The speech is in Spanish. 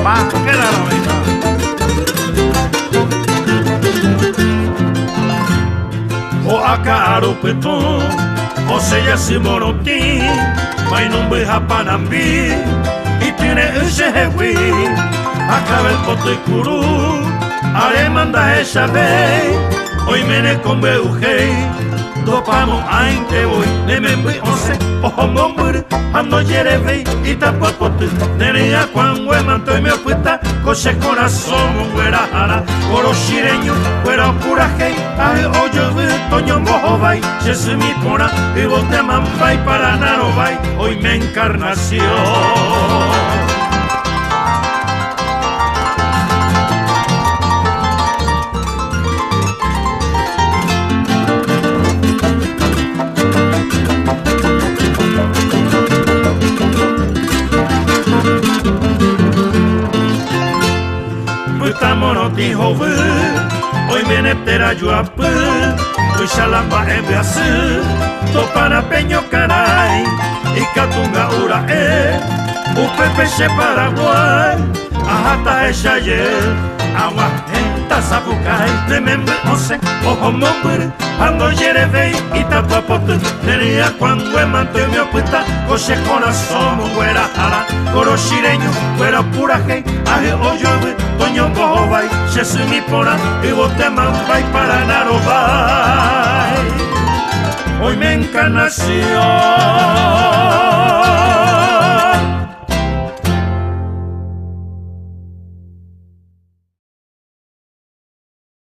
Va, queda la vaina. O acaro petón, o sea si morotí, vai no beja panambi, y tiene ese jehui, acaba el poto y curú, are manda esa vez, hoy mene con beujei, dopamo ainte voy, nemembe ose, ojo mombur, ando yerevei, y tapo potu, nerea cuando manto y me opuesta, coche corazón, güera jara, coro shireño, güera pura hey, ay, oyo, toño mojo vai, se mi pona, y vos te amambay para naro vai, hoy me encarnación. Dijo hoy viene tera yuapú, hoy shalamba en Brasil, topana peño caray, y catunga ura upepeche Paraguay, ajata eshayel, agua enta sabucay, nemembe once, ojo mombur, ando yerevei, y tapapotu, nerea cuando manto y me opuesta, coche corazón, güera jara, coro shireño, güera pura hey, aje oyo, toño bojo vai, se mi pona, y vos te mambay para naro vai, hoy me encarnación.